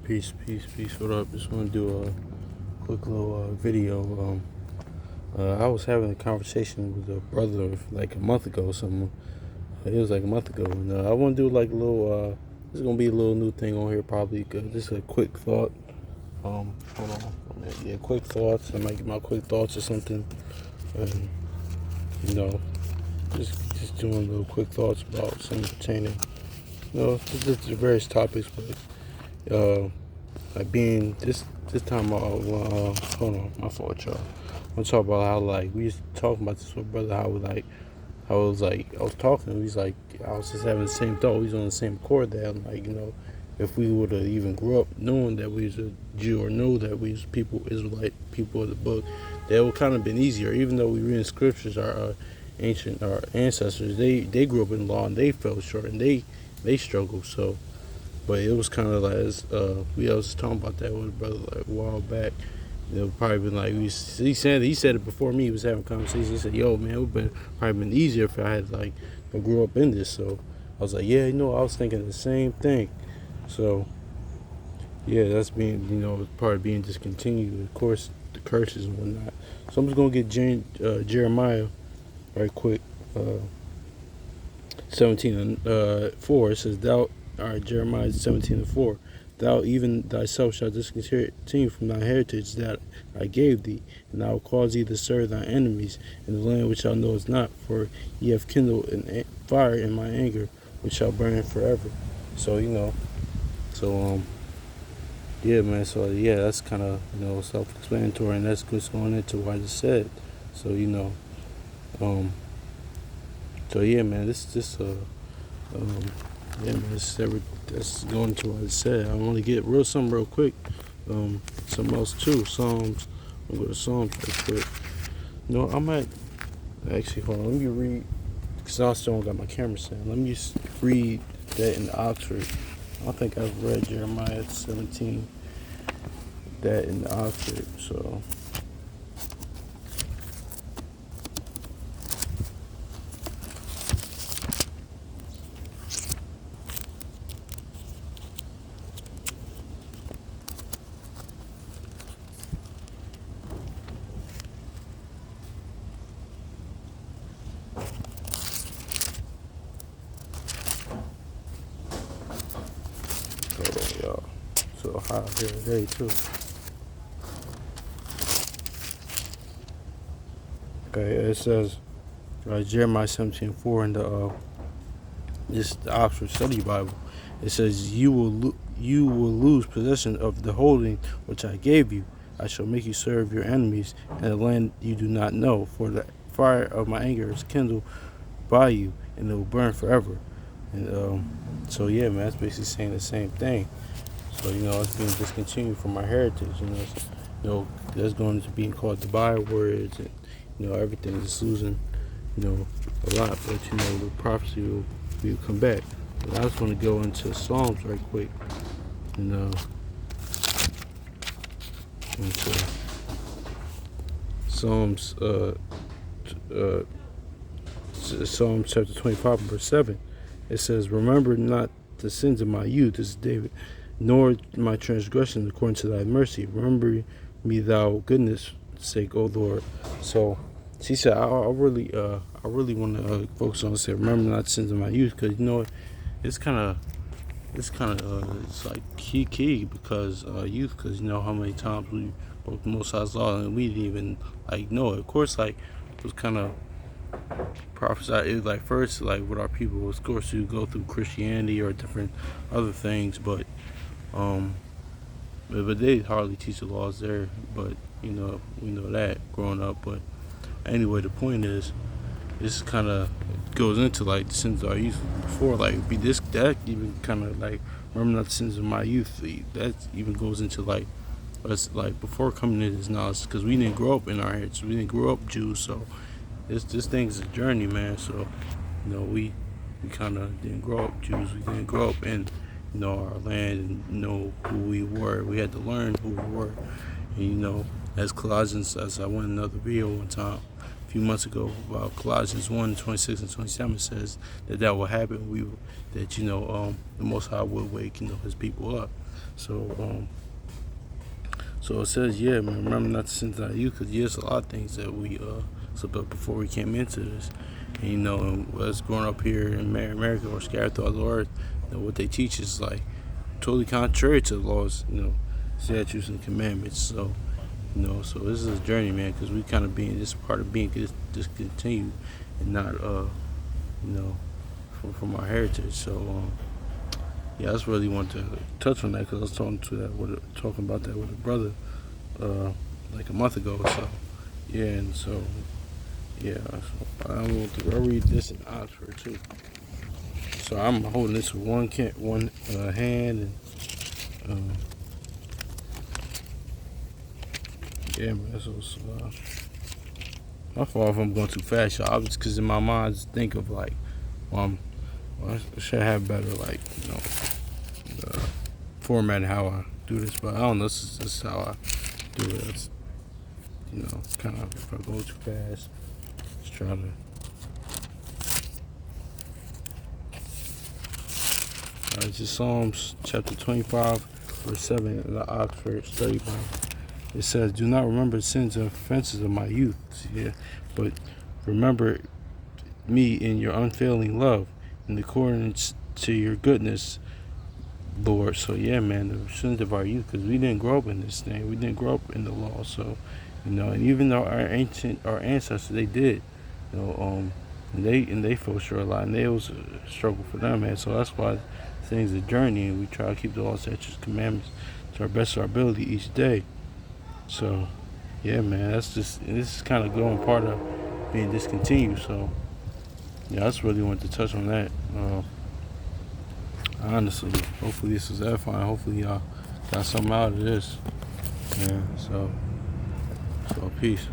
Peace. What up? Just want to do a quick little video. I was having a conversation with a brother like a month ago or something. It was like a month ago, and I want to do like a little. This is gonna be a little new thing on here, probably. Just a quick thought. Hold on. Yeah, quick thoughts. I might get my quick thoughts or something, and you know, just doing little quick thoughts about something pertaining, just various topics, but. Like being this time hold on, my fault, y'all. I'm talking about how like we used to talk about this with brother, how I was talking, he's like I was just having the same thought, we was on the same accord that like, if we would have even grew up knowing that we was a Jew or know that we was people, Israelite people of the book, that would kind of been easier, even though we read in scriptures, our ancestors, they grew up in law and they fell short and they struggled, so. But it was kind of like, I was talking about that with a brother like a while back. It probably been like, he said it before me. He was having conversations. He said, "Yo, man, it would probably been easier if I had like grew up in this." So I was like, "Yeah, I was thinking the same thing." So yeah, that's being, part of being discontinued. Of course, the curses and whatnot. So I'm just gonna get Jeremiah right quick. 17:4. It says, "Thou." All right, Jeremiah 17:4. Thou even thyself shalt discontinue from thy heritage that I gave thee, and I will cause thee to serve thy enemies in the land which thou knowest not, for ye have kindled a fire in my anger, which shall burn forever. So, yeah, man. So, yeah, that's kind of, self-explanatory, and that's what's going into what I just said. So, yeah, man, yeah, man, that's going to what I said. I want to get something real quick. Something else too. Psalms. I'm going to go to Psalms real quick. I might actually hold on. Let me read, because I still don't got my camera set. Let me just read that in Oxford. I think I've read Jeremiah 17. That in Oxford. So. Hold on, y'all. So hot here today too. Okay, it says Jeremiah 17:4 in the Oxford Study Bible. It says, "You will lose possession of the holding which I gave you. I shall make you serve your enemies in a land you do not know. For the fire of my anger is kindled by you, and it will burn forever." And so yeah, man, that's basically saying the same thing. So it's being discontinued from our heritage. That's going to being called the bywords, and everything is losing, a lot. But the prophecy will come back. But I just want to go into Psalms right quick, and into Psalms, Psalms chapter 25, verse 7. It says, "Remember not the sins of my youth," this is David, "nor my transgressions according to thy mercy. Remember me thou goodness sake, O Lord." So she said, I really want to focus on say, remember not the sins of my youth, because it's it's like key because youth, because how many times we broke the Most High's law and we didn't even know it. Of course, it was kind of prophesied. It was like first, with our people, of course, you go through Christianity or different other things, but they hardly teach the laws there. But we know that growing up. But anyway, the point is, this kind of goes into the sins of our youth before, be this that even kind of remember not the sins of my youth. That even goes into us before coming to this knowledge, because we didn't grow up in our heads. We didn't grow up Jews, so this thing's a journey, man. So we kind of didn't grow up Jews. We didn't grow up in our land and know who we were. We had to learn who we were. And as Colossians, as I went in another video one time a few months ago about Colossians 1:26 and 27, says that will happen. The Most High will wake His people up. So it says, yeah, man, remember not to sin to you, because there's a lot of things that we slipped up before we came into this. And, and us growing up here in America or scattered throughout the earth, what they teach is like totally contrary to the laws, statutes and commandments. So this is a journey, man, because we kind of being this part of being discontinued and not, from our heritage. So, yeah, I just really want to touch on that because I was talking about that with a brother like a month ago. So, yeah, and so, yeah, so I'll read this in Oxford too. So I'm holding this with one hand, and yeah, man. So my fault if I'm going too fast, y'all. Just because in my mind, I just think of like, well, I should have better like format how I do this, but I don't know. This is how I do it. It's, kind of if I go too fast, just try to. This is Psalms chapter 25, verse 7 in the Oxford Study Bible. It says, "Do not remember the sins and offenses of my youth, but remember me in your unfailing love, in accordance to your goodness, Lord." So yeah, man, the sins of our youth, because we didn't grow up in this thing. We didn't grow up in the law. So, and even though our ancestors, they did, and they fell short a lot, and it was a struggle for them, man. So that's why things a journey, and we try to keep the law, statutes, commandments to our best of our ability each day. So, yeah, man, this is kind of going part of being discontinued. So, yeah, I just really wanted to touch on that. Honestly, hopefully this was edifying. Hopefully y'all got something out of this. Yeah, so peace.